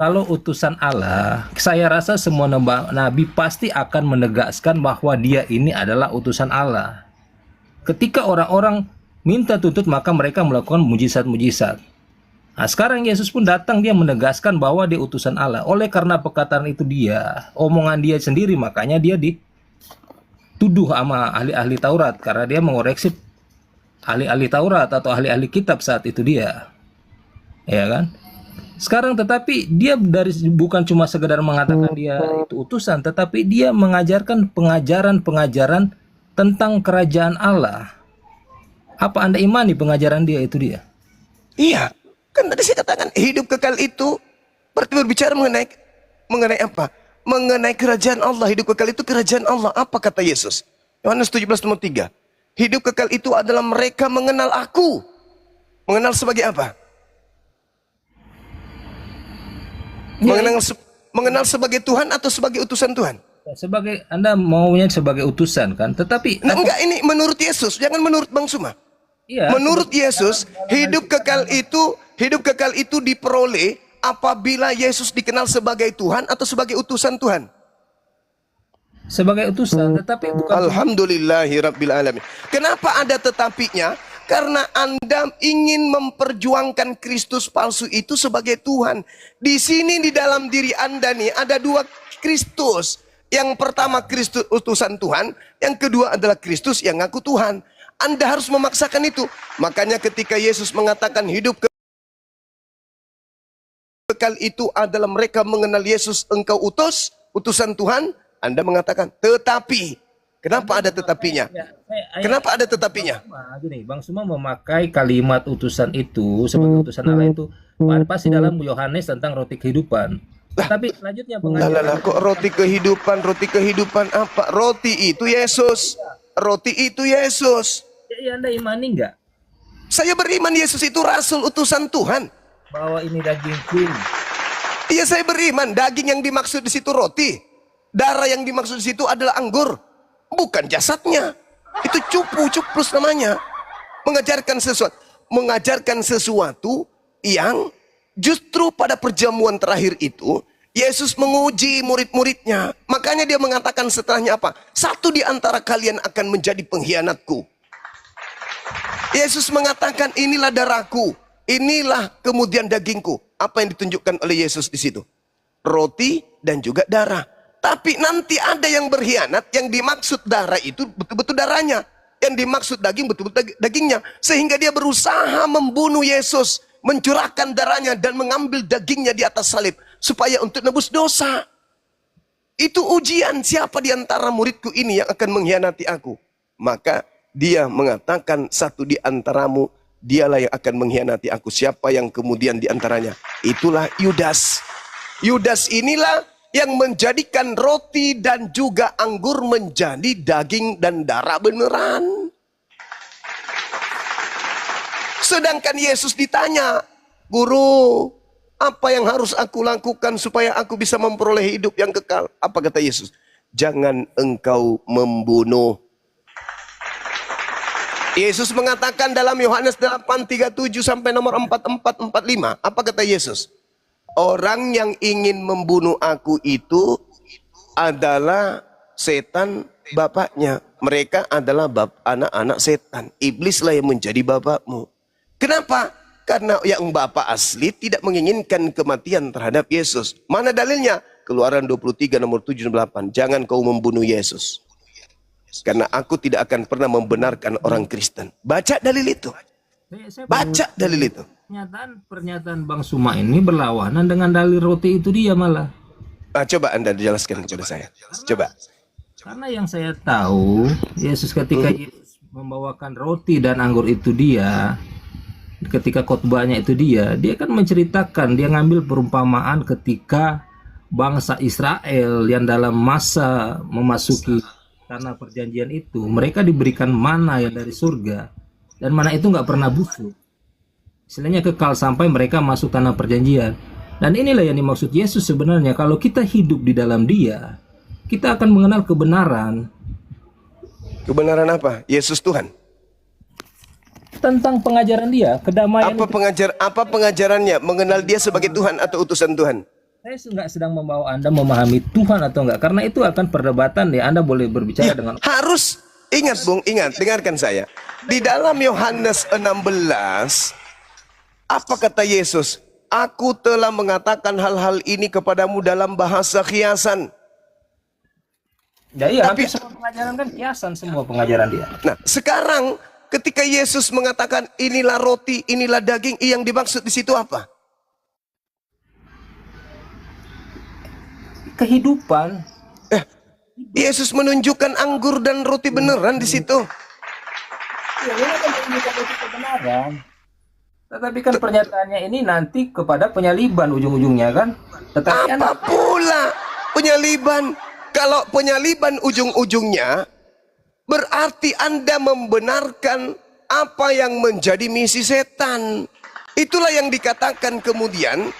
Kalau utusan Allah, saya rasa semua nabi pasti akan menegaskan bahwa dia ini adalah utusan Allah. Ketika orang-orang minta tuntut, maka mereka melakukan mujizat-mujizat. Nah, sekarang Yesus pun datang, dia menegaskan bahwa dia utusan Allah. Oleh karena perkataan itu dia, omongan dia sendiri, makanya dia dituduh sama ahli-ahli Taurat karena dia mengoreksi ahli-ahli Taurat atau ahli-ahli kitab saat itu dia. Ya kan? Sekarang tetapi dia bukan cuma sekedar mengatakan dia itu utusan, tetapi dia mengajarkan pengajaran-pengajaran tentang kerajaan Allah. Apa Anda imani pengajaran dia itu dia? Iya, kan tadi saya katakan hidup kekal itu berarti berbicara mengenai apa? Mengenai kerajaan Allah. Hidup kekal itu kerajaan Allah. Apa kata Yesus? Yohanes 17:3. Hidup kekal itu adalah mereka mengenal aku. Mengenal sebagai apa? Mengenal sebagai Tuhan atau sebagai utusan Tuhan? Sebagai Anda maunya sebagai utusan kan, tetapi Enggak, ini menurut Yesus, jangan menurut Bang Suma. iya, Menurut Yesus, hidup kekal itu diperoleh apabila Yesus dikenal sebagai Tuhan atau sebagai utusan Tuhan. sebagai utusan, tetapi bukan. Alhamdulillahirabbil alamin. Kenapa ada tetapinya? Karena Anda ingin memperjuangkan Kristus palsu itu sebagai Tuhan. Di sini di dalam diri Anda nih ada dua Kristus. Yang pertama Kristus utusan Tuhan, yang kedua adalah Kristus yang ngaku Tuhan. Anda harus memaksakan itu. Makanya ketika Yesus mengatakan hidup kekal itu adalah mereka mengenal Yesus engkau utusan Tuhan, Anda mengatakan tetapi. Kenapa ada tetapinya? Kenapa ada tetapinya? Gini, Bang Suma memakai kalimat utusan itu sebagai utusan Allah itu pasti dalam Yohanes tentang roti kehidupan. Tapi selanjutnya pengajaran Kok roti kehidupan apa? Roti itu Yesus. Roti itu Yesus. ya Anda imani nggak Saya beriman Yesus itu rasul utusan Tuhan. bahwa ini dagingku? Iya, saya beriman daging yang dimaksud di situ roti. Darah yang dimaksud di situ adalah anggur. Bukan jasadnya. Itu cuplus namanya. Mengajarkan sesuatu yang justru pada perjamuan terakhir itu Yesus menguji murid-muridnya. Makanya dia mengatakan setelahnya apa? Satu di antara kalian akan menjadi pengkhianatku. Yesus mengatakan inilah darahku, inilah kemudian dagingku. Apa yang ditunjukkan oleh Yesus di situ? Roti dan juga darah. Tapi nanti ada yang berkhianat, yang dimaksud darah itu betul-betul darahnya. Yang dimaksud daging betul-betul dagingnya. Sehingga dia berusaha membunuh Yesus, mencurahkan darahnya dan mengambil dagingnya di atas salib. Supaya untuk nebus dosa. Itu ujian, siapa di antara muridku ini yang akan mengkhianati aku. Maka dia mengatakan satu di antaramu, dialah yang akan mengkhianati aku. Siapa yang kemudian di antaranya? Itulah Yudas. Yudas inilah yang menjadikan roti dan juga anggur menjadi daging dan darah beneran. Sedangkan Yesus ditanya, Guru, apa yang harus aku lakukan supaya aku bisa memperoleh hidup yang kekal? Apa kata Yesus? Jangan engkau membunuh. Yesus mengatakan dalam Yohanes 8:37 sampai nomor 44-45. Apa kata Yesus? Orang yang ingin membunuh aku itu adalah setan bapaknya. Mereka adalah anak-anak setan. Iblislah yang menjadi bapakmu. Kenapa? Karena yang bapak asli tidak menginginkan kematian terhadap Yesus. Mana dalilnya? Keluaran 23 nomor 7 dan 8. Jangan kau membunuh Yesus. Karena aku tidak akan pernah membenarkan orang Kristen. Baca dalil itu. Baca dalil itu. Pernyataan Bang Suma ini berlawanan dengan dalil roti itu dia malah. Coba Anda jelaskan kepada saya. Coba. Karena yang saya tahu, Yesus ketika Yesus membawakan roti dan anggur itu dia, ketika khotbahnya itu dia kan menceritakan, dia ngambil perumpamaan ketika bangsa Israel yang dalam masa memasuki tanah perjanjian itu, mereka diberikan mana yang dari surga, dan mana itu nggak pernah busuk. Istilahnya kekal sampai mereka masuk tanah perjanjian. Dan inilah yang dimaksud Yesus sebenarnya. Kalau kita hidup di dalam Dia, kita akan mengenal kebenaran. Kebenaran apa? Yesus Tuhan. Tentang pengajaran Dia, kedamaian. Apa pengajarannya? Mengenal Dia sebagai Tuhan atau utusan Tuhan? Saya nggak sedang membawa Anda memahami Tuhan atau enggak, karena itu akan perdebatan ya. Anda boleh berbicara Ya, dengan harus ingat Bung, ingat, dengarkan saya. Di dalam Yohanes 16, apa kata Yesus? Aku telah mengatakan hal-hal ini kepadamu dalam bahasa kiasan. ya, iya, Tapi- hampir semua pengajaran kan kiasan, semua pengajaran dia. Nah, sekarang ketika Yesus mengatakan inilah roti, inilah daging, yang dimaksud di situ apa? Kehidupan. Yesus menunjukkan anggur dan roti beneran di situ. Ya, ini kan menunjukkan itu kebenaran. Tetapi kan pernyataannya ini nanti kepada penyaliban ujung-ujungnya kan. Tetapi Apa pula penyaliban? Kalau penyaliban ujung-ujungnya berarti Anda membenarkan apa yang menjadi misi setan. Itulah yang dikatakan kemudian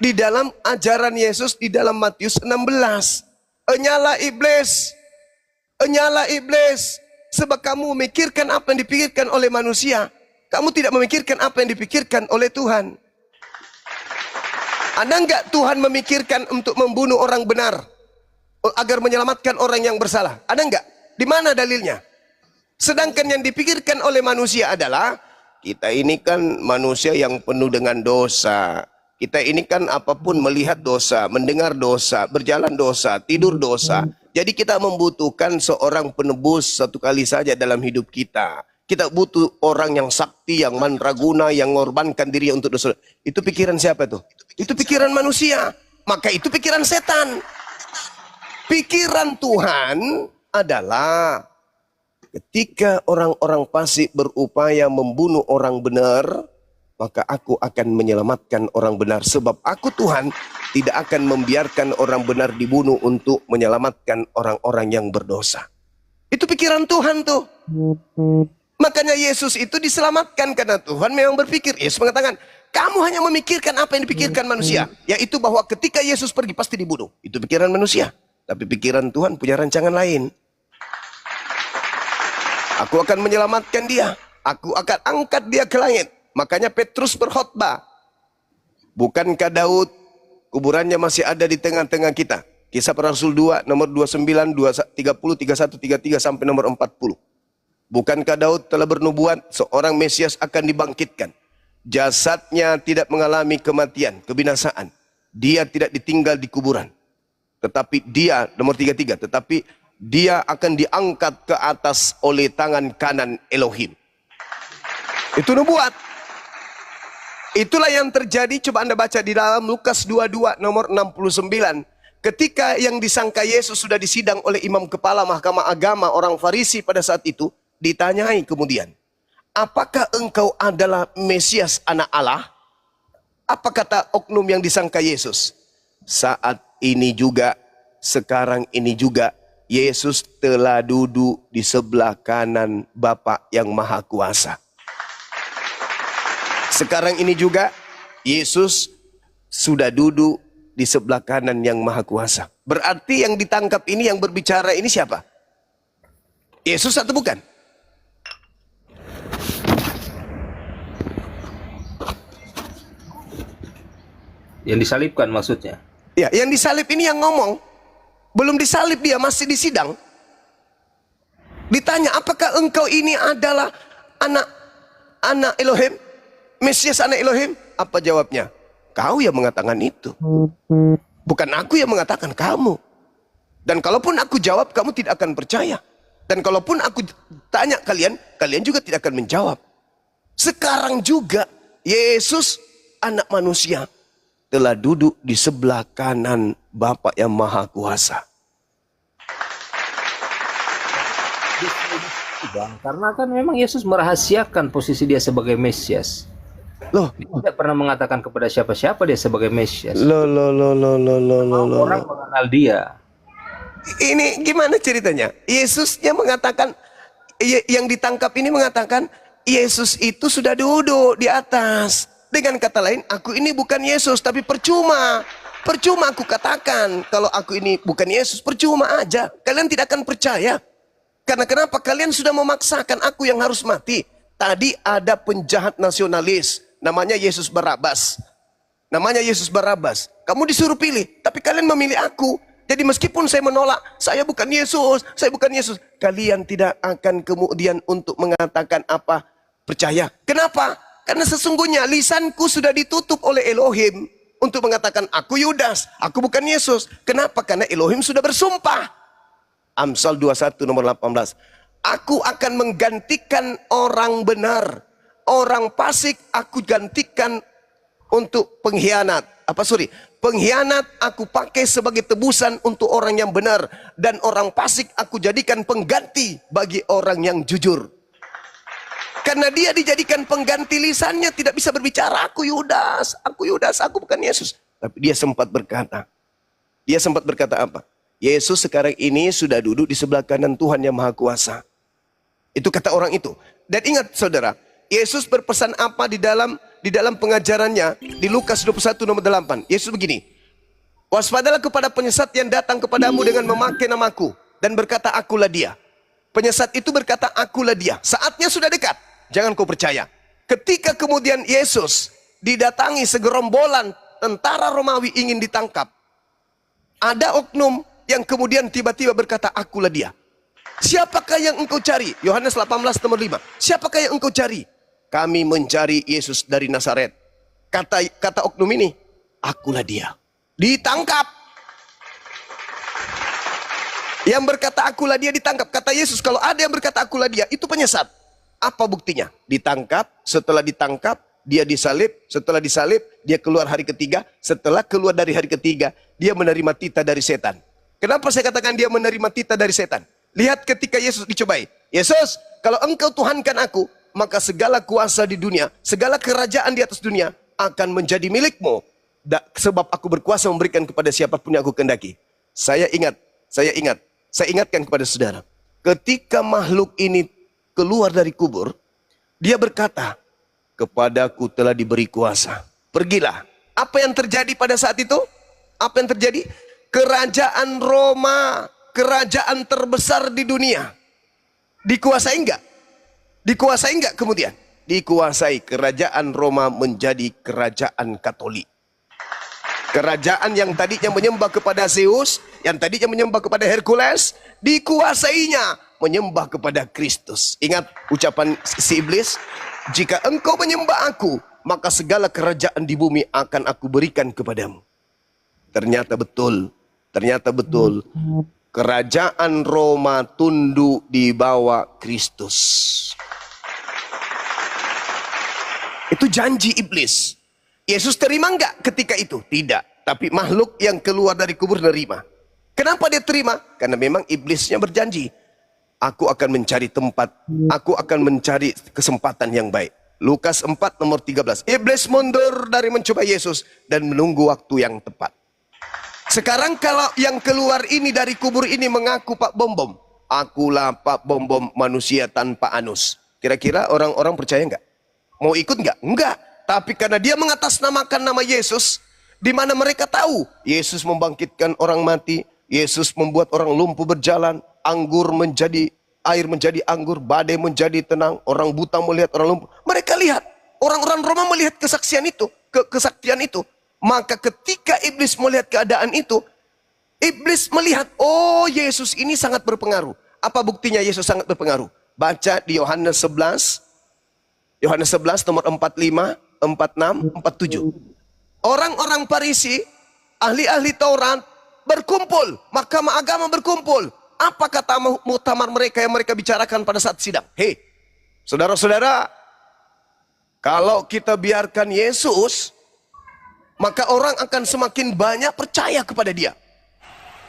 di dalam ajaran Yesus di dalam Matius 16. Enyala iblis, enyala iblis, sebab kamu memikirkan apa yang dipikirkan oleh manusia. Kamu tidak memikirkan apa yang dipikirkan oleh Tuhan. Ada enggak Tuhan memikirkan untuk membunuh orang benar agar menyelamatkan orang yang bersalah? Ada enggak? Di mana dalilnya? Sedangkan yang dipikirkan oleh manusia adalah kita ini kan manusia yang penuh dengan dosa. Kita ini kan apapun melihat dosa, mendengar dosa, berjalan dosa, tidur dosa. Jadi kita membutuhkan seorang penebus satu kali saja dalam hidup kita. Kita butuh orang yang sakti, yang mandraguna, yang mengorbankan diri untuk dosa. Itu pikiran siapa tuh? Itu pikiran manusia. Maka itu pikiran setan. Pikiran Tuhan adalah ketika orang-orang fasik berupaya membunuh orang benar, maka aku akan menyelamatkan orang benar. Sebab aku Tuhan tidak akan membiarkan orang benar dibunuh untuk menyelamatkan orang-orang yang berdosa. Itu pikiran Tuhan tuh. Makanya Yesus itu diselamatkan karena Tuhan memang berpikir. Yesus mengatakan, kamu hanya memikirkan apa yang dipikirkan manusia. Yaitu bahwa ketika Yesus pergi pasti dibunuh. Itu pikiran manusia. Tapi pikiran Tuhan punya rancangan lain. Aku akan menyelamatkan dia. Aku akan angkat dia ke langit. Makanya Petrus berkhotbah. Bukankah Daud kuburannya masih ada di tengah-tengah kita? Kisah Para Rasul 2 nomor 29, 30, 31, 33 sampai nomor 40. Bukankah Daud telah bernubuat seorang Mesias akan dibangkitkan? Jasadnya tidak mengalami kematian, kebinasaan. Dia tidak ditinggal di kuburan. Tetapi dia, nomor 33, tetapi dia akan diangkat ke atas oleh tangan kanan Elohim. Itu nubuat. Itulah yang terjadi, coba Anda baca di dalam Lukas 22 nomor 69. Ketika yang disangka Yesus sudah disidang oleh imam kepala mahkamah agama orang Farisi pada saat itu, ditanyai kemudian, apakah engkau adalah Mesias anak Allah? Apa kata oknum yang disangka Yesus? Saat ini juga, sekarang ini juga, Yesus telah duduk di sebelah kanan Bapa yang Maha Kuasa. Sekarang ini juga Yesus sudah duduk di sebelah kanan yang Maha Kuasa. Berarti yang ditangkap ini, yang berbicara ini siapa? Yesus atau bukan? yang disalibkan maksudnya. Ya, yang disalib ini yang ngomong. Belum disalib dia, masih disidang. Ditanya, apakah engkau ini adalah anak Elohim? Mesias anak Elohim? Apa jawabnya? Kau yang mengatakan itu. Bukan aku yang mengatakan, kamu. Dan kalaupun aku jawab, kamu tidak akan percaya. Dan kalaupun aku tanya kalian, kalian juga tidak akan menjawab. Sekarang juga, Yesus anak manusia telah duduk di sebelah kanan Bapa yang Maha Kuasa. Bang, karena kan memang Yesus merahasiakan posisi dia sebagai Mesias. Loh, Dia tidak pernah mengatakan kepada siapa-siapa dia sebagai Mesias. loh. Orang mengenal dia. Ini gimana ceritanya? Yesusnya mengatakan, yang ditangkap ini mengatakan, Yesus itu sudah duduk di atas. Dengan kata lain, aku ini bukan Yesus, tapi percuma. Percuma aku katakan, kalau aku ini bukan Yesus, percuma aja. Kalian tidak akan percaya. Karena kenapa? Kalian sudah memaksakan aku yang harus mati. Tadi ada penjahat nasionalis, namanya Yesus Barabas. namanya Yesus Barabas. Kamu disuruh pilih, tapi kalian memilih aku. Jadi meskipun saya menolak, saya bukan Yesus, saya bukan Yesus. Kalian tidak akan kemudian untuk mengatakan apa? Percaya. Kenapa? Karena sesungguhnya lisanku sudah ditutup oleh Elohim untuk mengatakan aku Yudas, aku bukan Yesus. Kenapa? Karena Elohim sudah bersumpah. Amsal 21 nomor 18. Aku akan menggantikan orang benar. Orang fasik aku gantikan untuk pengkhianat. Pengkhianat aku pakai sebagai tebusan untuk orang yang benar. Dan orang fasik aku jadikan pengganti bagi orang yang jujur. Karena dia dijadikan pengganti lisannya, tidak bisa berbicara, aku Yudas, aku bukan Yesus. Tapi dia sempat berkata apa? Yesus sekarang ini sudah duduk di sebelah kanan Tuhan yang Maha Kuasa. Itu kata orang itu. Dan ingat saudara, Yesus berpesan apa di dalam pengajarannya di Lukas 21 nomor 8. Yesus begini, waspadalah kepada penyesat yang datang kepadamu dengan memakai namaku dan berkata akulah dia. Penyesat itu berkata akulah dia. Saatnya sudah dekat. Jangan kau percaya. Ketika kemudian Yesus didatangi segerombolan tentara Romawi ingin ditangkap, ada oknum yang kemudian tiba-tiba berkata akulah dia. Siapakah yang engkau cari? Yohanes 18 nomor 5. Siapakah yang engkau cari? Kami mencari Yesus dari Nazaret. Kata oknum ini, akulah dia. Ditangkap. Yang berkata akulah dia ditangkap. Kata Yesus, kalau ada yang berkata akulah dia, itu penyesat. Apa buktinya? Ditangkap, setelah ditangkap, dia disalib, setelah disalib, dia keluar hari ketiga, setelah keluar dari hari ketiga, dia menerima titah dari setan. Kenapa saya katakan dia menerima titah dari setan? Lihat ketika Yesus dicobai. Yesus, kalau engkau Tuhankan aku, maka segala kuasa di dunia, segala kerajaan di atas dunia akan menjadi milikmu. Sebab aku berkuasa memberikan kepada siapapun yang aku kehendaki. Saya ingatkan kepada saudara. Ketika makhluk ini keluar dari kubur, dia berkata, kepadaku telah diberi kuasa. Pergilah. Apa yang terjadi pada saat itu? Apa yang terjadi? Kerajaan Roma, kerajaan terbesar di dunia, dikuasai enggak? Dikuasai enggak kemudian? Dikuasai. Kerajaan Roma menjadi kerajaan Katolik. Kerajaan yang tadinya menyembah kepada Zeus, yang tadinya menyembah kepada Hercules, dikuasainya menyembah kepada Kristus. Ingat ucapan si iblis, jika engkau menyembah aku, maka segala kerajaan di bumi akan aku berikan kepadamu. Ternyata betul. Kerajaan Roma tunduk di bawah Kristus. Itu janji iblis. Yesus terima enggak ketika itu? Tidak. Tapi makhluk yang keluar dari kubur nerima. Kenapa dia terima? Karena memang iblisnya berjanji. Aku akan mencari tempat. Aku akan mencari kesempatan yang baik. Lukas 4 nomor 13. Iblis mundur dari mencoba Yesus dan menunggu waktu yang tepat. Sekarang kalau yang keluar ini dari kubur ini mengaku Pak Bom Bom. Akulah Pak Bom Bom, manusia tanpa anus. Kira-kira orang-orang percaya enggak? Mau ikut enggak? Enggak. Tapi karena dia mengatasnamakan nama Yesus, di mana mereka tahu Yesus membangkitkan orang mati, Yesus membuat orang lumpuh berjalan, air menjadi anggur, badai menjadi tenang, orang buta melihat orang lumpuh. Mereka lihat, orang-orang Roma melihat kesaktian itu. Maka ketika iblis melihat keadaan itu, iblis melihat, oh Yesus ini sangat berpengaruh. Apa buktinya Yesus sangat berpengaruh? Baca di Yohanes 11 nomor 45, 46, 47. Orang-orang Farisi, ahli-ahli Taurat berkumpul, mahkamah agama berkumpul. Apa kata muktamar mereka yang mereka bicarakan pada saat sidang? Hei, saudara-saudara, kalau kita biarkan Yesus, maka orang akan semakin banyak percaya kepada dia.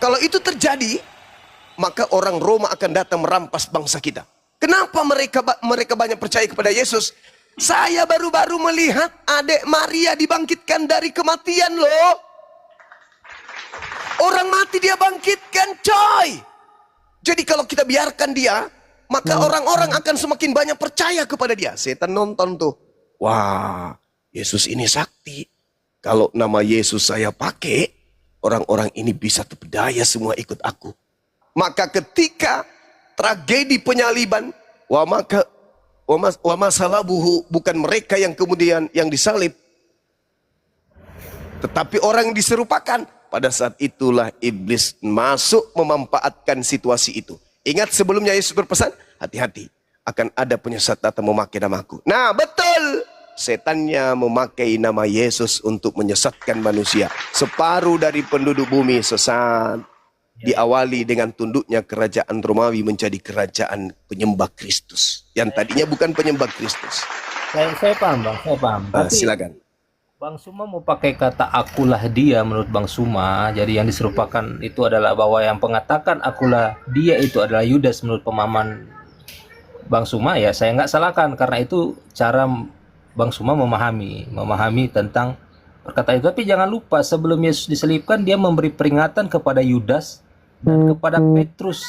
Kalau itu terjadi, maka orang Roma akan datang merampas bangsa kita. Kenapa mereka banyak percaya kepada Yesus? Saya baru-baru melihat adik Maria dibangkitkan dari kematian loh. Orang mati dia bangkitkan, coy. Jadi kalau kita biarkan dia, maka orang-orang akan semakin banyak percaya kepada dia. Setan nonton tuh. Wah, Yesus ini sakti. Kalau nama Yesus saya pakai, orang-orang ini bisa terpedaya semua ikut aku. Maka ketika tragedi penyaliban, wa masalabuhu, bukan mereka yang kemudian yang disalib, Tetapi orang yang diserupakan, pada saat itulah iblis masuk memanfaatkan situasi itu. Ingat sebelumnya Yesus berpesan, hati-hati, akan ada penyesat datang memakai namaku. Nah betul, setannya memakai nama Yesus untuk menyesatkan manusia. Separuh dari penduduk bumi sesat. Diawali dengan tunduknya kerajaan Romawi menjadi kerajaan penyembah Kristus. Yang tadinya bukan penyembah Kristus. Saya paham Bang, saya paham. Tapi Silakan. Bang Suma mau pakai kata akulah dia menurut Bang Suma. Jadi yang diserupakan itu adalah bahwa yang mengatakan akulah dia itu adalah Yudas menurut pemahaman Bang Suma, ya saya nggak salahkan karena itu cara Bang Suma memahami tentang perkataan itu. Tapi jangan lupa sebelum Yesus diselibkan dia memberi peringatan kepada Yudas dan kepada Petrus.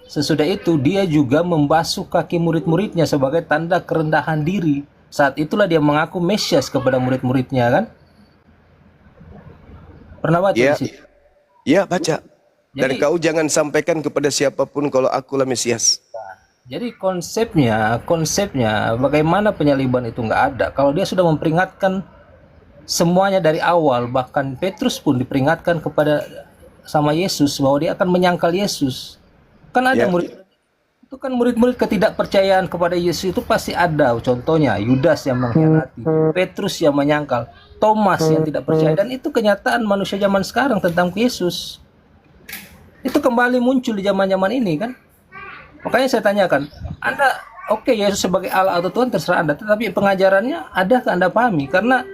Sesudah itu dia juga membasuh kaki murid-muridnya sebagai tanda kerendahan diri. Saat itulah dia mengaku Mesias kepada murid-muridnya, kan? Pernah baca di situ? Ya baca. Dan Jadi- kau jangan sampaikan kepada siapapun kalau akulah Mesias. Jadi konsepnya bagaimana penyaliban itu nggak ada. Kalau dia sudah memperingatkan semuanya dari awal, bahkan Petrus pun diperingatkan kepada sama Yesus bahwa dia akan menyangkal Yesus. Kan ada Ya. itu kan murid-murid ketidakpercayaan kepada Yesus itu pasti ada. Contohnya Yudas yang mengkhianati, Petrus yang menyangkal, Thomas yang tidak percaya, dan itu kenyataan manusia zaman sekarang tentang Yesus. Itu kembali muncul di zaman-zaman ini kan. Makanya saya tanyakan, Anda oke Yesus sebagai Allah atau Tuhan terserah Anda, tetapi pengajarannya adakah Anda pahami? Karena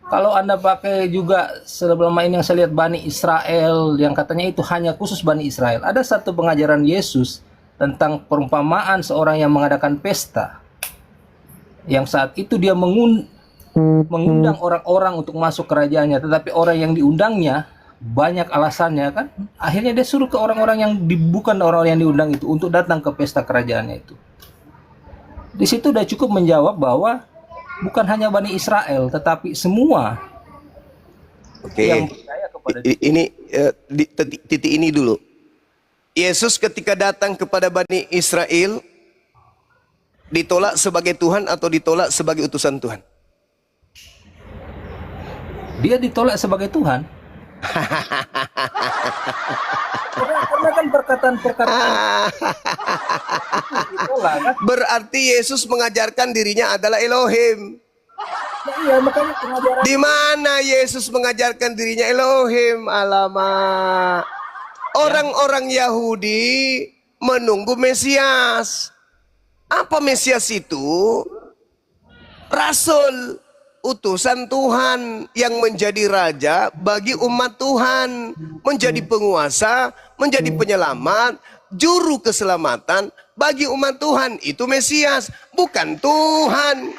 kalau Anda pakai juga selama ini yang saya lihat Bani Israel yang katanya itu hanya khusus Bani Israel. Ada satu pengajaran Yesus tentang perumpamaan seorang yang mengadakan pesta. Yang saat itu dia mengundang orang-orang untuk masuk kerajaannya, tetapi orang yang diundangnya banyak alasannya kan. Akhirnya dia suruh ke orang-orang yang bukan orang-orang yang diundang itu untuk datang ke pesta kerajaannya itu. Di situ udah cukup menjawab bahwa bukan hanya Bani Israel, tetapi semua Oke. yang percaya kepada Ini di titik ini dulu. Yesus ketika datang kepada Bani Israel ditolak sebagai Tuhan atau ditolak sebagai utusan Tuhan? dia ditolak sebagai Tuhan. karena kan perkataan-perkataan ditolak kan. Berarti Yesus mengajarkan dirinya adalah Elohim. Nah, iya, makanya pengajaran Di mana Yesus mengajarkan dirinya Elohim? Alamak. Orang-orang Yahudi menunggu Mesias. Apa Mesias itu? Rasul, utusan Tuhan yang menjadi raja bagi umat Tuhan, menjadi penguasa, menjadi penyelamat, juru keselamatan bagi umat Tuhan. Itu Mesias, bukan Tuhan.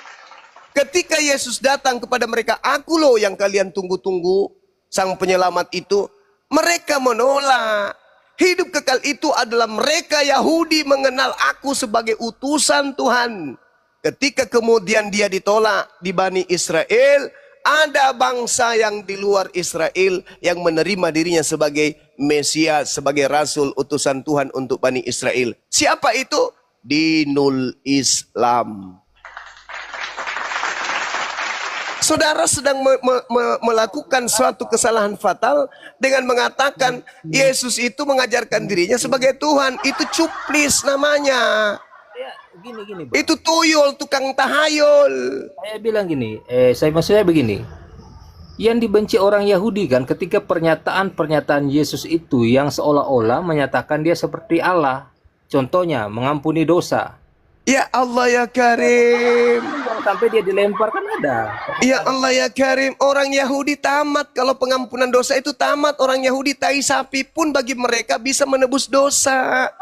Ketika Yesus datang kepada mereka, aku loh yang kalian tunggu-tunggu, sang penyelamat itu, mereka menolak. Hidup kekal itu adalah mereka Yahudi mengenal aku sebagai utusan Tuhan. Ketika kemudian dia ditolak di Bani Israel, ada bangsa yang di luar Israel yang menerima dirinya sebagai Mesias, sebagai Rasul utusan Tuhan untuk Bani Israel. Siapa itu? Dinul Islam. Saudara sedang melakukan suatu kesalahan fatal dengan mengatakan Yesus itu mengajarkan dirinya sebagai Tuhan. Itu cuplis namanya. ya, gini, Bang. Itu tuyul, tukang tahayul. Saya bilang gini, maksudnya begini. Yang dibenci orang Yahudi kan ketika pernyataan-pernyataan Yesus itu yang seolah-olah menyatakan dia seperti Allah. Contohnya mengampuni dosa. Ya Allah ya Karim. Yang sampai dia dilempar kan ada. Ya Allah ya Karim. Orang Yahudi tamat. Kalau pengampunan dosa itu tamat. Orang Yahudi tai sapi pun bagi mereka bisa menebus dosa.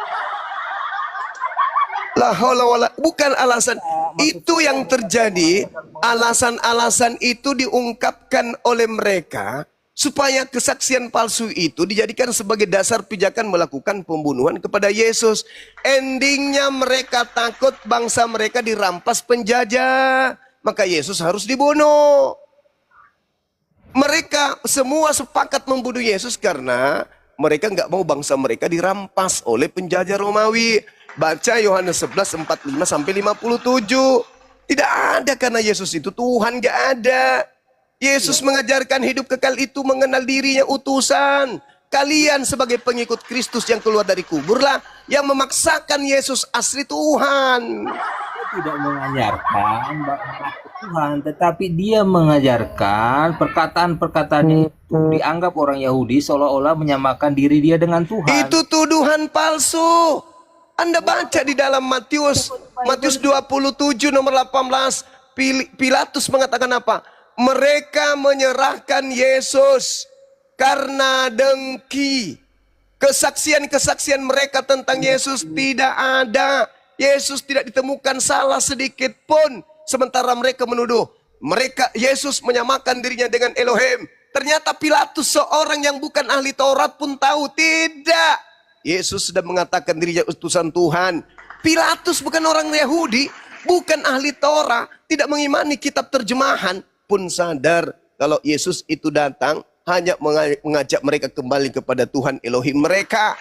La haula wala. Bukan alasan. Itu yang terjadi. Alasan-alasan itu diungkapkan oleh mereka supaya kesaksian palsu itu dijadikan sebagai dasar pijakan melakukan pembunuhan kepada Yesus. Endingnya mereka takut bangsa mereka dirampas penjajah, maka Yesus harus dibunuh. Mereka semua sepakat membunuh Yesus karena mereka nggak mau bangsa mereka dirampas oleh penjajah Romawi. Baca Yohanes 11, 45 sampai 57. Tidak ada karena Yesus itu Tuhan, nggak ada. Yesus mengajarkan hidup kekal itu mengenal dirinya utusan. Kalian sebagai pengikut Kristus yang keluar dari kuburlah yang memaksakan Yesus asli Tuhan. Tidak mengajarkan bahwa Tuhan, tetapi dia mengajarkan perkataan-perkataannya itu dianggap orang Yahudi seolah-olah menyamakan diri dia dengan Tuhan. Itu tuduhan palsu. Anda baca di dalam Matius 27 nomor 18, Pilatus mengatakan apa? Mereka menyerahkan Yesus karena dengki. Kesaksian-kesaksian mereka tentang Yesus tidak ada. Yesus tidak ditemukan salah sedikit pun. Sementara mereka menuduh Yesus menyamakan dirinya dengan Elohim. Ternyata Pilatus seorang yang bukan ahli Taurat pun tahu tidak. Yesus sudah mengatakan dirinya utusan Tuhan. Pilatus bukan orang Yahudi, bukan ahli Taurat, tidak mengimani kitab terjemahan, pun sadar kalau Yesus itu datang hanya mengajak mereka kembali kepada Tuhan Elohim mereka.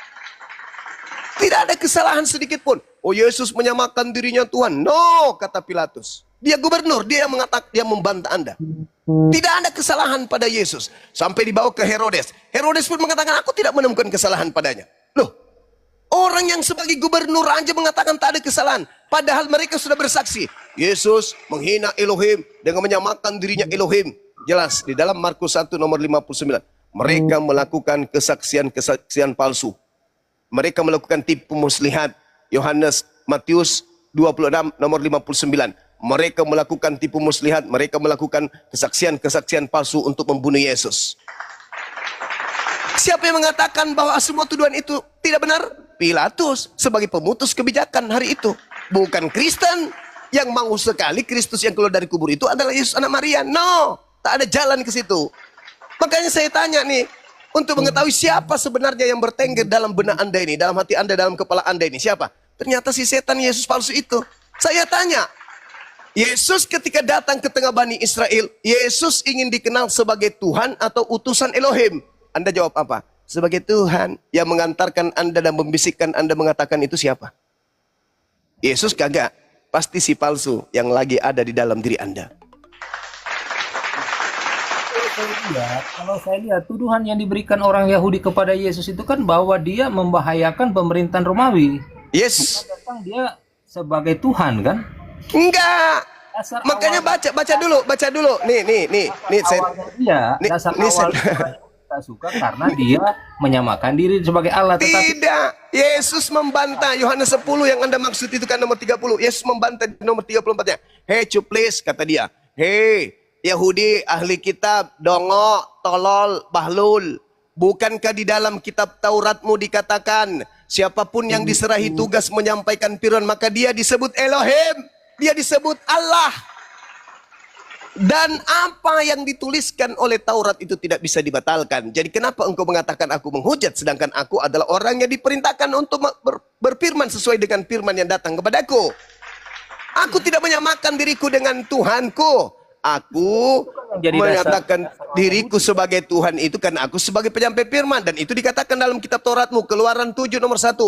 Tidak ada kesalahan sedikit pun. Oh, Yesus menyamakan dirinya Tuhan. No, kata Pilatus. Dia gubernur, dia yang mengatakan, dia membantah Anda. Tidak ada kesalahan pada Yesus. Sampai dibawa ke Herodes. Herodes pun mengatakan, aku tidak menemukan kesalahan padanya. Loh, orang yang sebagai gubernur aja mengatakan tak ada kesalahan. Padahal mereka sudah bersaksi. Yesus menghina Elohim dengan menyamakan dirinya Elohim. Jelas, di dalam Markus 1 nomor 59. Mereka melakukan kesaksian-kesaksian palsu. Mereka melakukan tipu muslihat. Matius 26 nomor 59. Mereka melakukan tipu muslihat. Mereka melakukan kesaksian-kesaksian palsu untuk membunuh Yesus. Siapa yang mengatakan bahwa semua tuduhan itu tidak benar? Pilatus sebagai pemutus kebijakan hari itu. Bukan Kristen yang mau sekali Kristus yang keluar dari kubur itu adalah Yesus anak Maria. No, tak ada jalan ke situ. Makanya saya tanya nih, untuk mengetahui siapa sebenarnya yang bertengger dalam benak Anda ini, dalam hati Anda, dalam kepala Anda ini, siapa? Ternyata si setan Yesus palsu itu. Saya tanya, Yesus ketika datang ke tengah Bani Israel, Yesus ingin dikenal sebagai Tuhan atau utusan Elohim? Anda jawab apa? Sebagai Tuhan. Yang mengantarkan Anda dan membisikkan Anda mengatakan itu siapa? Yesus kagak. Pasti si palsu yang lagi ada di dalam diri Anda. Kalau saya lihat tuduhan yang diberikan orang Yahudi kepada Yesus itu kan bahwa dia membahayakan pemerintahan Romawi. Yes. Datang dia sebagai Tuhan kan? Enggak. Dasar Makanya baca dulu. Nih dasar awal kita suka karena dia menyamakan diri sebagai Allah. Tetapi tidak. Yesus membantah. Yohanes 10 yang Anda maksud itu kan nomor 30. Yesus membantah di nomor 34-nya. Hey cuplis, kata dia. Hey Yahudi, ahli kitab, dongo, tolol, bahlul. Bukankah di dalam kitab Tauratmu dikatakan, siapapun yang diserahi tugas menyampaikan firman, maka dia disebut Elohim. Dia disebut Allah. Dan apa yang dituliskan oleh Taurat itu tidak bisa dibatalkan. Jadi kenapa engkau mengatakan aku menghujat, sedangkan aku adalah orang yang diperintahkan untuk berfirman sesuai dengan firman yang datang kepadaku. Aku tidak menyamakan diriku dengan Tuhanku. Aku menyatakan diriku sebagai Tuhan itu karena aku sebagai penyampai firman. Dan itu dikatakan dalam kitab Tauratmu, Keluaran 7 nomor 1.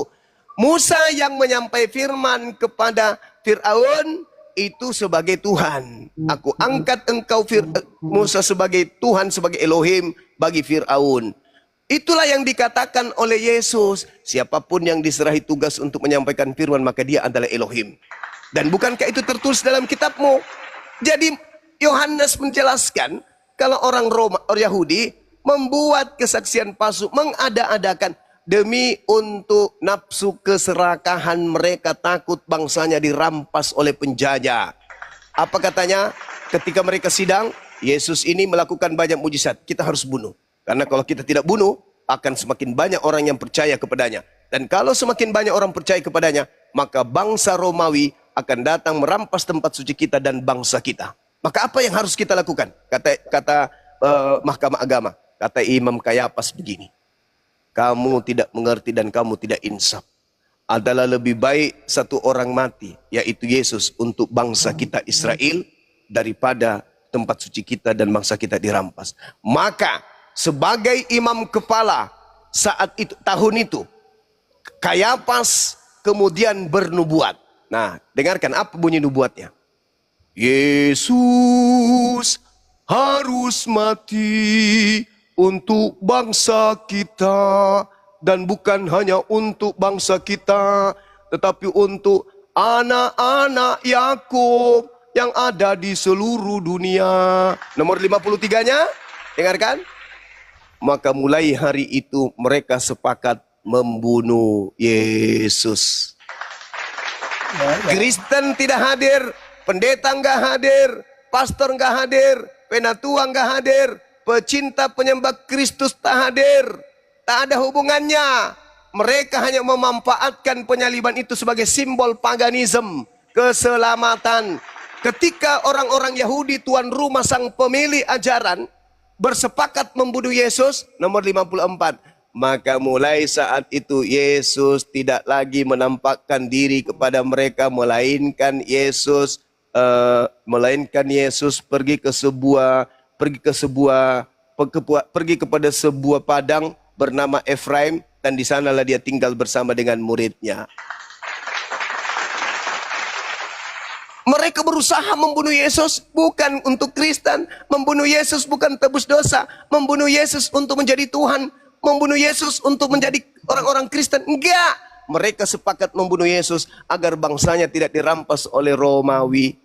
Musa yang menyampai firman kepada Fir'aun itu sebagai Tuhan. Aku angkat engkau Musa sebagai Tuhan, sebagai Elohim bagi Fir'aun. Itulah yang dikatakan oleh Yesus. Siapapun yang diserahi tugas untuk menyampaikan firman, maka dia adalah Elohim. Dan bukankah itu tertulis dalam kitabmu? Jadi Yohanes menjelaskan kalau orang Yahudi membuat kesaksian palsu, mengada-adakan demi untuk nafsu keserakahan mereka, takut bangsanya dirampas oleh penjajah. Apa katanya? Ketika mereka sidang, Yesus ini melakukan banyak mujizat, kita harus bunuh. Karena kalau kita tidak bunuh, akan semakin banyak orang yang percaya kepadanya. Dan kalau semakin banyak orang percaya kepadanya, maka bangsa Romawi akan datang merampas tempat suci kita dan bangsa kita. Maka apa yang harus kita lakukan? Kata Mahkamah Agama, kata Imam Kayapas begini. Kamu tidak mengerti dan kamu tidak insaf. Adalah lebih baik satu orang mati, yaitu Yesus, untuk bangsa kita Israel, daripada tempat suci kita dan bangsa kita dirampas. Maka sebagai imam kepala saat itu, tahun itu, Kayapas kemudian bernubuat. Nah, dengarkan apa bunyi nubuatnya. Yesus harus mati untuk bangsa kita, dan bukan hanya untuk bangsa kita, tetapi untuk anak-anak Yakub yang ada di seluruh dunia. Nomor 53-nya, dengarkan. Maka mulai hari itu mereka sepakat membunuh Yesus. Kristen tidak hadir, pendeta nggak hadir, pastor nggak hadir, penatua nggak hadir, pecinta penyembah Kristus tak hadir. Tak ada hubungannya. Mereka hanya memanfaatkan penyaliban itu sebagai simbol paganisme, keselamatan. Ketika orang-orang Yahudi, tuan rumah sang pemilik ajaran, bersepakat membunuh Yesus, nomor 54. Maka mulai saat itu Yesus tidak lagi menampakkan diri kepada mereka, melainkan Yesus pergi kepada sebuah padang bernama Efraim, dan di sanalah dia tinggal bersama dengan muridnya. Mereka berusaha membunuh Yesus bukan untuk Kristen, membunuh Yesus bukan tebus dosa, membunuh Yesus untuk menjadi Tuhan, membunuh Yesus untuk menjadi orang-orang Kristen. Enggak, mereka sepakat membunuh Yesus agar bangsanya tidak dirampas oleh Romawi.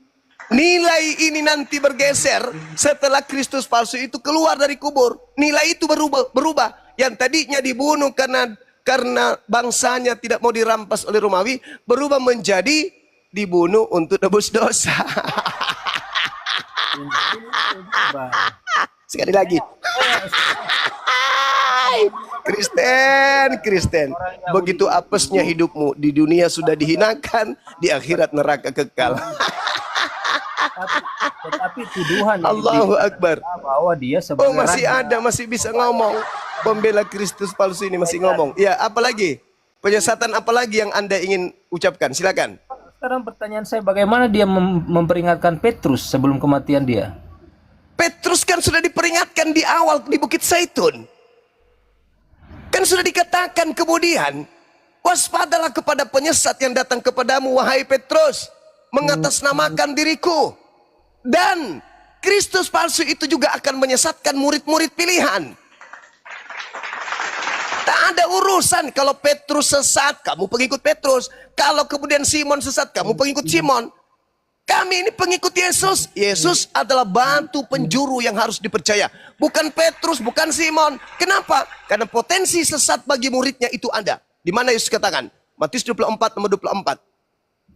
Nilai ini nanti bergeser setelah Kristus palsu itu keluar dari kubur. Nilai itu berubah. Yang tadinya dibunuh karena bangsanya tidak mau dirampas oleh Romawi, berubah menjadi dibunuh untuk tebus dosa. Sekali lagi. Kristen, begitu apesnya hidupmu, di dunia sudah dihinakan, di akhirat neraka kekal. Tetapi tuduhan Allahu Akbar. bahwa dia sebagai masih raja. ada, masih bisa ngomong. Pembela Kristus palsu ini masih ngomong. Ya, apalagi? Penyesatan apalagi yang Anda ingin ucapkan? Silakan. Sekarang pertanyaan saya, bagaimana dia memperingatkan Petrus sebelum kematian dia? Petrus kan sudah diperingatkan di awal di Bukit Zaitun. Kan sudah dikatakan kemudian, waspadalah kepada penyesat yang datang kepadamu, wahai Petrus, mengatasnamakan diriku. Dan Kristus palsu itu juga akan menyesatkan murid-murid pilihan. Tak ada urusan kalau Petrus sesat, kamu pengikut Petrus. Kalau kemudian Simon sesat, kamu pengikut Simon. Kami ini pengikut Yesus. Yesus adalah batu penjuru yang harus dipercaya. Bukan Petrus, bukan Simon. Kenapa? Karena potensi sesat bagi muridnya itu ada. Di mana Yesus katakan? Matius 24 nomor 24.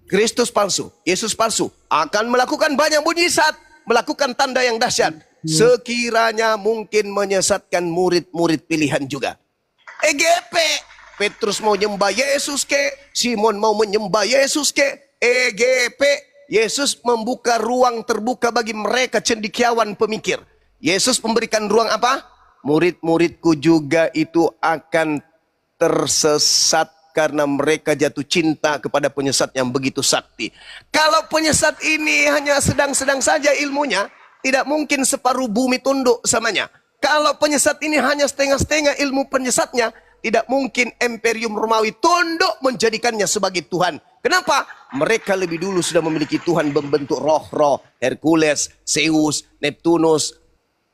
Kristus palsu, Yesus palsu akan melakukan banyak mujizat, melakukan tanda yang dahsyat. Sekiranya mungkin menyesatkan murid-murid pilihan juga. EGP, Petrus mau menyembah Yesus ke, Simon mau menyembah Yesus ke, EGP, Yesus membuka ruang terbuka bagi mereka cendekiawan pemikir. Yesus memberikan ruang apa? Murid-muridku juga itu akan tersesat karena mereka jatuh cinta kepada penyesat yang begitu sakti. Kalau penyesat ini hanya sedang-sedang saja ilmunya, tidak mungkin separuh bumi tunduk samanya. Kalau penyesat ini hanya setengah-setengah ilmu penyesatnya, tidak mungkin Imperium Romawi tunduk menjadikannya sebagai Tuhan. Kenapa? Mereka lebih dulu sudah memiliki Tuhan membentuk roh-roh, Hercules, Zeus, Neptunus,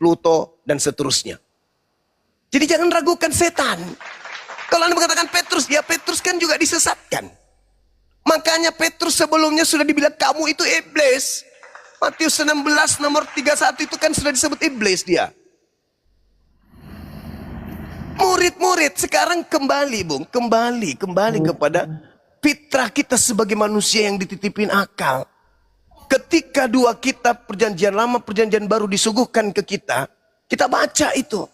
Pluto, dan seterusnya. Jadi jangan ragukan setan. Kalau Anda mengatakan Petrus, ya Petrus kan juga disesatkan. Makanya Petrus sebelumnya sudah dibilang kamu itu iblis. Matius 16 nomor 31 itu kan sudah disebut iblis dia. Murid-murid sekarang kembali, Bung, kembali kepada fitrah kita sebagai manusia yang dititipin akal. Ketika dua kitab perjanjian lama, perjanjian baru disuguhkan ke kita, kita baca itu.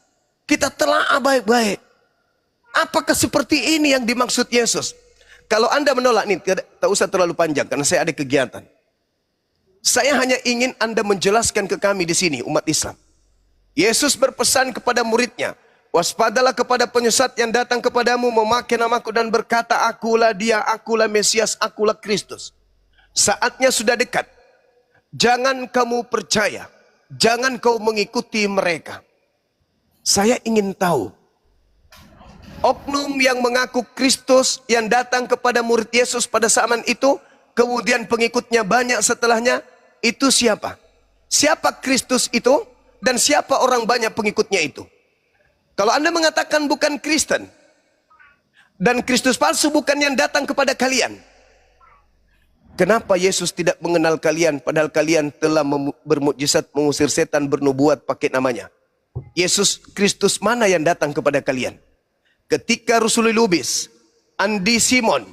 Kita telah baik-baik. Apakah seperti ini yang dimaksud Yesus? Kalau Anda menolak nih, tak usah terlalu panjang karena saya ada kegiatan. Saya hanya ingin Anda menjelaskan ke kami di sini, umat Islam. Yesus berpesan kepada muridnya, waspadalah kepada penyesat yang datang kepadamu memakai namaku dan berkata, akulah dia, akulah Mesias, akulah Kristus. Saatnya sudah dekat. Jangan kamu percaya. Jangan kau mengikuti mereka. Saya ingin tahu. Oknum yang mengaku Kristus yang datang kepada murid Yesus pada zaman itu, kemudian pengikutnya banyak setelahnya, itu siapa? Siapa Kristus itu? Dan siapa orang banyak pengikutnya itu? Kalau Anda mengatakan bukan Kristen, dan Kristus palsu bukan yang datang kepada kalian, kenapa Yesus tidak mengenal kalian padahal kalian telah bermukjizat, mengusir setan, bernubuat pakai namanya? Yesus Kristus mana yang datang kepada kalian? Ketika Rusuli Lubis, Andi Simon,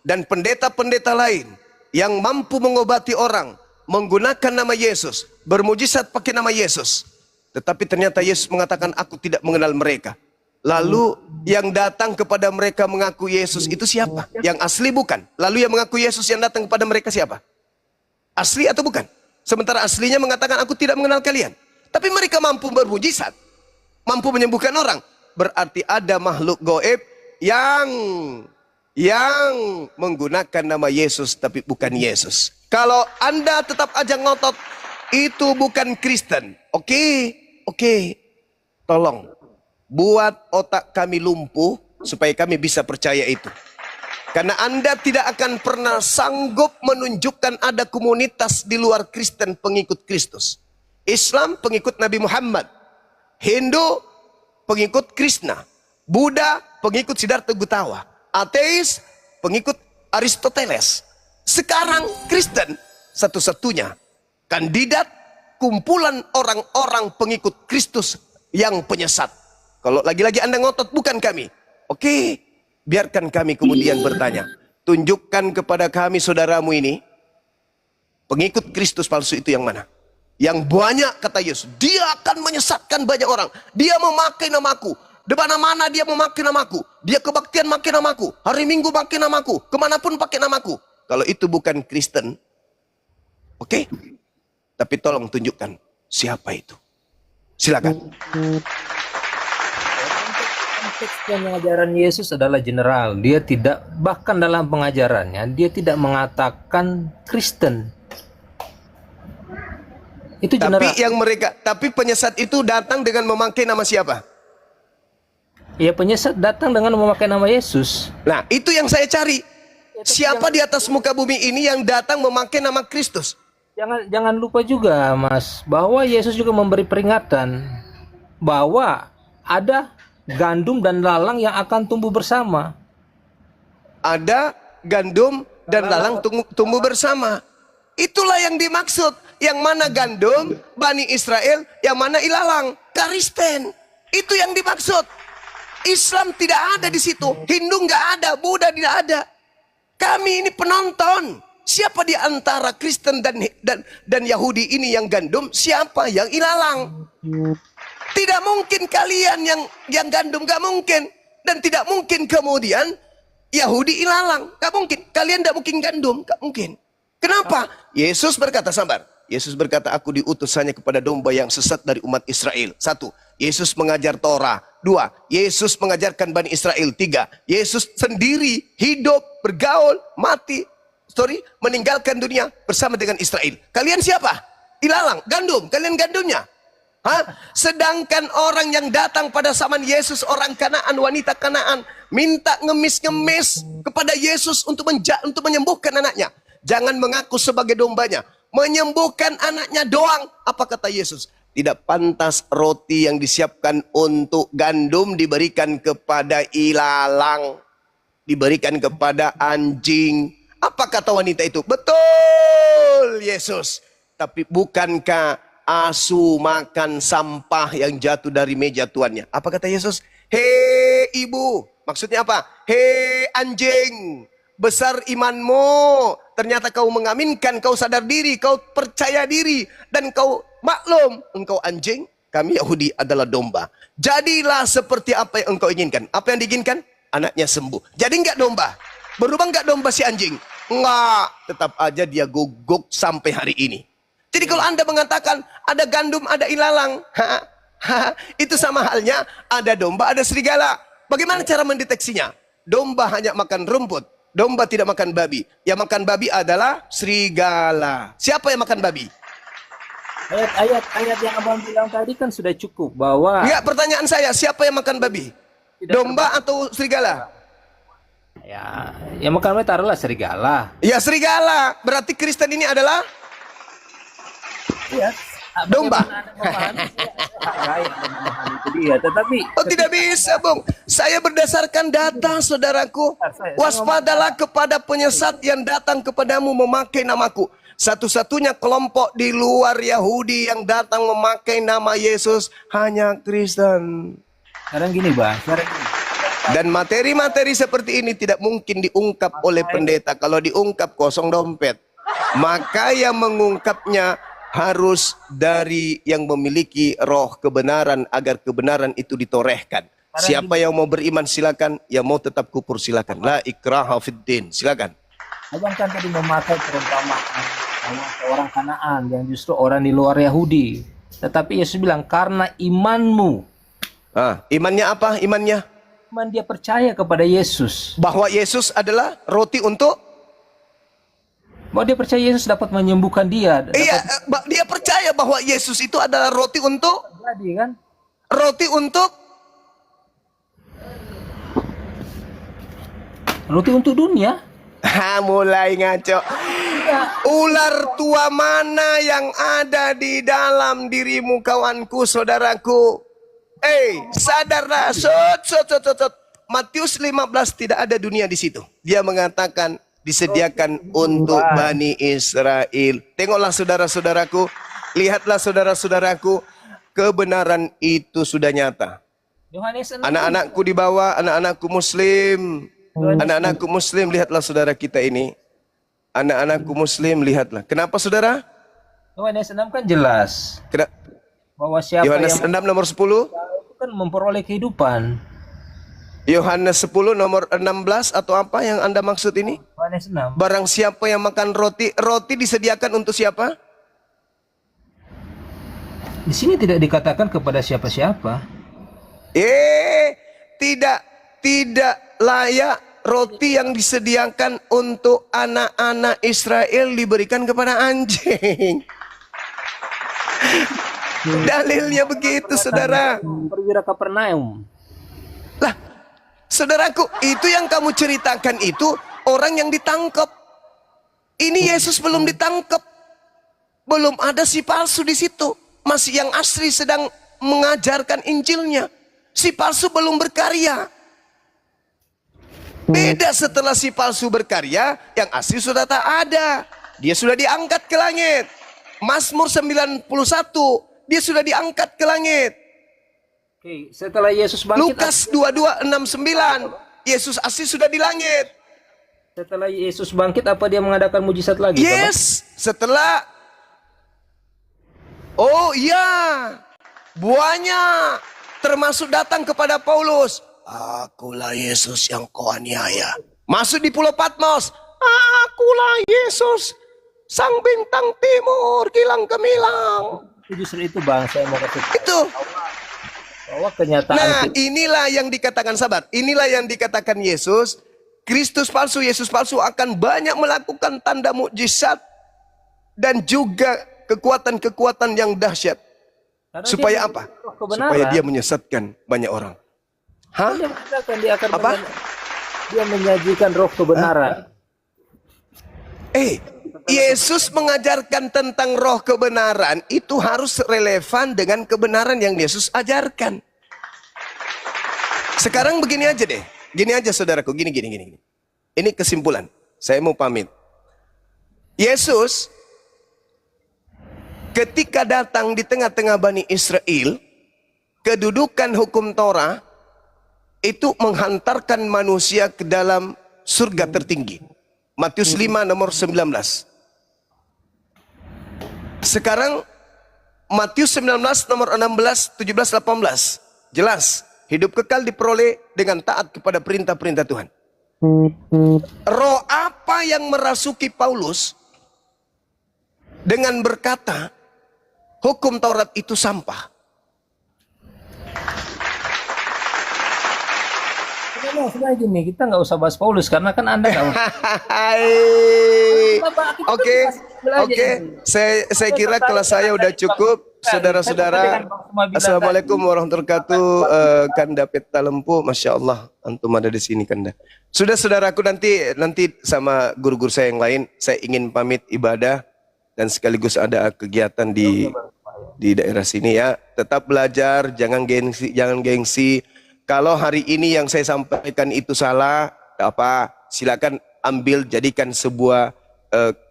dan pendeta-pendeta lain yang mampu mengobati orang menggunakan nama Yesus, bermujizat pakai nama Yesus, tetapi ternyata Yesus mengatakan, aku tidak mengenal mereka. Lalu yang datang kepada mereka mengaku Yesus itu siapa? Yang asli bukan. Lalu yang mengaku Yesus yang datang kepada mereka siapa? Asli atau bukan? Sementara aslinya mengatakan, aku tidak mengenal kalian. Tapi mereka mampu bermujizat, mampu menyembuhkan orang. Berarti ada makhluk gaib yang menggunakan nama Yesus tapi bukan Yesus. Kalau Anda tetap aja ngotot itu bukan Kristen, oke, tolong buat otak kami lumpuh supaya kami bisa percaya itu. Karena Anda tidak akan pernah sanggup menunjukkan ada komunitas di luar Kristen pengikut Kristus. Islam pengikut Nabi Muhammad, Hindu pengikut Krishna, Buddha pengikut Siddhartha Gautama, ateis pengikut Aristoteles. Sekarang Kristen satu-satunya kandidat kumpulan orang-orang pengikut Kristus yang penyesat. Kalau lagi-lagi Anda ngotot bukan kami, oke, biarkan kami kemudian bertanya. Tunjukkan kepada kami saudaramu ini pengikut Kristus palsu itu yang mana? Yang banyak kata Yesus, dia akan menyesatkan banyak orang. Dia memakai namaku. Di mana-mana dia memakai namaku. Dia kebaktian pakai namaku. Hari Minggu pakai namaku. Kemanapun pakai namaku. Kalau itu bukan Kristen, oke? Tapi tolong tunjukkan siapa itu. Silakan. Konteks pengajaran Yesus adalah general. Dia tidak, bahkan dalam pengajarannya, dia tidak mengatakan Kristen. Itu general. Tapi penyesat itu datang dengan memakai nama siapa? Ya, penyesat datang dengan memakai nama Yesus. Nah, itu yang saya cari. Siapa di atas muka bumi ini yang datang memakai nama Kristus? Jangan lupa juga, Mas, bahwa Yesus juga memberi peringatan bahwa ada gandum dan lalang yang akan tumbuh bersama. Ada gandum dan lalang tumbuh bersama. Itulah yang dimaksud. Yang mana gandum, Bani Israel, yang mana ilalang, Kristen. Itu yang dimaksud. Islam tidak ada di situ. Hindu nggak ada, Buddha tidak ada. Kami ini penonton. Siapa di antara Kristen dan Yahudi ini yang gandum? Siapa yang ilalang? Tidak mungkin kalian yang gandum, gak mungkin. Dan tidak mungkin kemudian Yahudi ilalang, gak mungkin. Kalian tidak mungkin gandum, gak mungkin. Kenapa? Yesus berkata, sabar. Yesus berkata, aku diutus hanya kepada domba yang sesat dari umat Israel. 1. Yesus mengajar Torah. 2. Yesus mengajarkan Bani Israel. 3. Yesus sendiri hidup, bergaul, mati, meninggalkan dunia bersama dengan Israel. Kalian siapa? Ilalang, gandum. Kalian gandumnya. Sedangkan orang yang datang pada zaman Yesus, orang Kanaan, wanita Kanaan, minta ngemis-ngemis kepada Yesus untuk menyembuhkan anaknya. Jangan mengaku sebagai dombanya, menyembuhkan anaknya doang. Apa kata Yesus? Tidak pantas roti yang disiapkan untuk gandum diberikan kepada ilalang, diberikan kepada anjing. Apa kata wanita itu? Betul, Yesus. Tapi bukankah asu makan sampah yang jatuh dari meja tuannya? Apa kata Yesus? Hei ibu, maksudnya apa? Hei anjing, besar imanmu. Ternyata kau mengaminkan, kau sadar diri, kau percaya diri, dan kau maklum, engkau anjing, kami Yahudi adalah domba. Jadilah seperti apa yang engkau inginkan. Apa yang diinginkan? Anaknya sembuh. Jadi enggak domba. Berubah enggak domba si anjing? Enggak. Tetap aja dia guguk sampai hari ini. Jadi kalau Anda mengatakan ada gandum, ada ilalang, itu sama halnya ada domba, ada serigala. Bagaimana cara mendeteksinya? Domba hanya makan rumput. Domba tidak makan babi. Yang makan babi adalah serigala. Siapa yang makan babi? Ayat yang abang bilang tadi kan sudah cukup bahwa. Enggak, pertanyaan saya, siapa yang makan babi? Domba atau serigala? Ya, yang makan babi taruhlah serigala. Ya serigala. Berarti Kristen ini adalah? Iya, Domba. Bagaimana Anda memahami? Saya Anda memahami itu dia. Tetapi Oh, tidak bisa, Bung. Saya berdasarkan data, saudaraku. Waspadalah kepada penyesat yang datang kepadamu memakai namaku. Satu-satunya kelompok di luar Yahudi yang datang memakai nama Yesus hanya Kristen. sekarang gini, Bang. Sekarang gini. Dan materi-materi seperti ini tidak mungkin diungkap oleh pendeta. Kalau diungkap kosong dompet. Maka yang mengungkapnya harus dari yang memiliki roh kebenaran agar kebenaran itu ditorehkan. Siapa yang mau beriman silakan, yang mau tetap kufur silakan. La ikraha fiddin, silakan. Abang kan tadi memakai perumpamaan sama seorang Kanaan yang justru orang di luar Yahudi. Tetapi Yesus bilang karena imanmu, Imannya apa? Imannya iman dia percaya kepada Yesus. bahwa Yesus adalah roti untuk Bahwa dia percaya Yesus dapat menyembuhkan dia. iya, dia percaya bahwa Yesus itu adalah roti untuk Jadi kan? roti untuk Roti untuk dunia. mulai ngaco. Ular tua mana yang ada di dalam dirimu, kawanku, saudaraku? Sadarlah. Sot. Matius 15 tidak ada dunia di situ. Dia mengatakan disediakan untuk Bani Israel. Tengoklah saudara-saudaraku, lihatlah saudara-saudaraku, kebenaran itu sudah nyata. Yohanes 6. Anak-anakku di bawah, anak-anakku muslim. Anak-anakku muslim, lihatlah saudara kita ini. Anak-anakku muslim, lihatlah. Kenapa saudara? Yohanes 6 kan jelas bahwa siapa Yohanes yang 6 nomor 10. itu kan memperoleh kehidupan. Yohanes 10 nomor 16 atau apa yang Anda maksud ini? Yohanes 6. Barang siapa yang makan roti, roti disediakan untuk siapa? Di sini tidak dikatakan kepada siapa-siapa. Tidak layak roti yang disediakan untuk anak-anak Israel diberikan kepada anjing. Dalilnya begitu, saudara. Perwira Kapernaum. Lah, saudaraku, itu yang kamu ceritakan itu orang yang ditangkap. Ini Yesus belum ditangkap. Belum ada si palsu di situ. Masih yang asli sedang mengajarkan Injilnya. Si palsu belum berkarya. Beda setelah si palsu berkarya, yang asli sudah tak ada. Dia sudah diangkat ke langit. Mazmur 91, dia sudah diangkat ke langit. Oke, setelah Yesus bangkit, Lukas 22:69, Yesus asli sudah di langit. setelah Yesus bangkit apa dia mengadakan mujizat lagi? Yes, setelah oh iya, buahnya termasuk datang kepada Paulus. Akulah Yesus yang kau aniaya. Masuk di Pulau Patmos. Akulah Yesus, sang bintang timur, kilang gemilang. Justru itu Bang, saya mau kasih Itu. bahwa kenyataan Nah, inilah yang dikatakan sahabat. Inilah yang dikatakan Yesus. Kristus palsu, Yesus palsu akan banyak melakukan tanda mukjizat dan juga kekuatan-kekuatan yang dahsyat. karena Supaya dia apa? roh kebenaran. Supaya dia menyesatkan banyak orang. Hah? Dia mengatakan dia akan Apa? dia menyajikan roh kebenaran. Yesus mengajarkan tentang roh kebenaran itu harus relevan dengan kebenaran yang Yesus ajarkan. Sekarang begini aja deh. Gini aja saudaraku, gini. Ini kesimpulan. Saya mau pamit. Yesus ketika datang di tengah-tengah Bani Israel, kedudukan hukum Torah itu menghantarkan manusia ke dalam surga tertinggi. Matius 5 nomor 19. Sekarang Matius 19 nomor 16, 17, 18. Jelas, hidup kekal diperoleh dengan taat kepada perintah-perintah Tuhan. Roh apa yang merasuki Paulus dengan berkata, hukum Taurat itu sampah? Sebenarnya gini, kita nggak usah bahas Paulus karena kan Anda nggak Oke. Saya kira kelas saya udah cukup. Saudara-saudara, Assalamualaikum warahmatullahi wabarakatuh. Kanda Peta Lempu, Masya Allah, antum ada di sini Kanda. Sudah saudaraku, nanti sama guru-guru saya yang lain, saya ingin pamit ibadah dan sekaligus ada kegiatan di di daerah sini ya. Tetap belajar, jangan gengsi, jangan gengsi. Kalau hari ini yang saya sampaikan itu salah, apa? Silakan ambil jadikan sebuah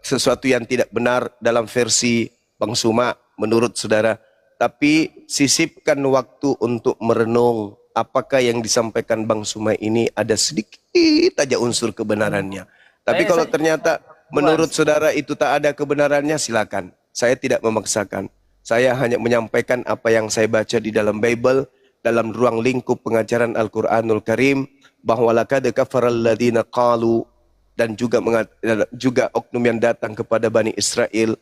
sesuatu yang tidak benar dalam versi Bang Suma menurut saudara. Tapi sisipkan waktu untuk merenung apakah yang disampaikan Bang Suma ini ada sedikit aja unsur kebenarannya. Tapi kalau ternyata menurut saudara itu tak ada kebenarannya, silakan. Saya tidak memaksakan. Saya hanya menyampaikan apa yang saya baca di dalam Bible, dalam ruang lingkup pengajaran Al-Quranul Karim, bahwa laqad kafaral ladzina qalu, dan juga oknum yang datang kepada Bani Israel,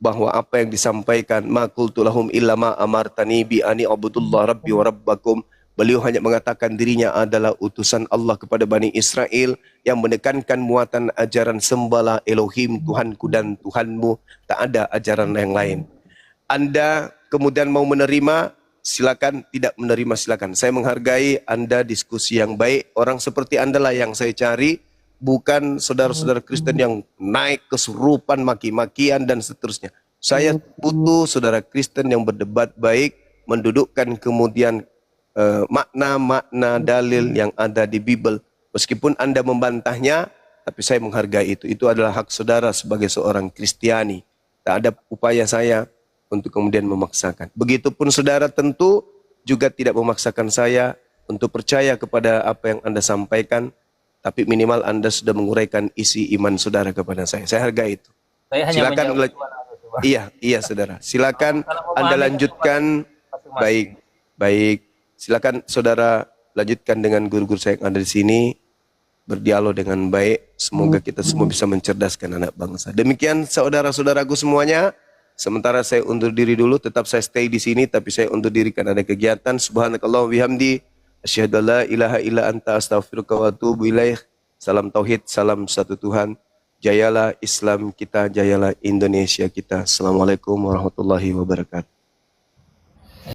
bahwa apa yang disampaikan ma qultu lahum illa ma amartani bi ani abudullah rabbi wa rabbakum. Beliau hanya mengatakan dirinya adalah utusan Allah kepada Bani Israel yang menekankan muatan ajaran sembahlah Elohim, Tuhanku dan Tuhanmu, tak ada ajaran yang lain. Anda kemudian mau menerima, silakan. Tidak menerima, silakan. Saya menghargai Anda diskusi yang baik. Orang seperti Anda lah yang saya cari, bukan saudara-saudara Kristen yang naik kesurupan, maki-makian dan seterusnya. Saya butuh saudara Kristen yang berdebat baik, mendudukkan kemudian makna-makna dalil yang ada di Bible. Meskipun Anda membantahnya, tapi saya menghargai itu. Itu adalah hak saudara sebagai seorang Kristiani. Tak ada upaya saya untuk kemudian memaksakan. Begitupun saudara tentu juga tidak memaksakan saya untuk percaya kepada apa yang Anda sampaikan, tapi minimal Anda sudah menguraikan isi iman saudara kepada saya. Saya hargai itu. Saya hanya Silakan. Iya saudara. Silakan Anda lanjutkan. Baik. Silakan saudara lanjutkan dengan guru-guru saya yang ada di sini, berdialog dengan baik. Semoga kita semua bisa mencerdaskan anak bangsa. Demikian saudara-saudaraku semuanya. Sementara saya undur diri dulu, tetap saya stay di sini, tapi saya undur diri karena ada kegiatan. Subhanakallah wa bihamdi, asyhadu an la ilaha illa anta astaghfiruka wa atubu ilaih. Salam tauhid, salam satu Tuhan. Jayalah Islam kita, jayalah Indonesia kita. Assalamualaikum warahmatullahi wabarakatuh.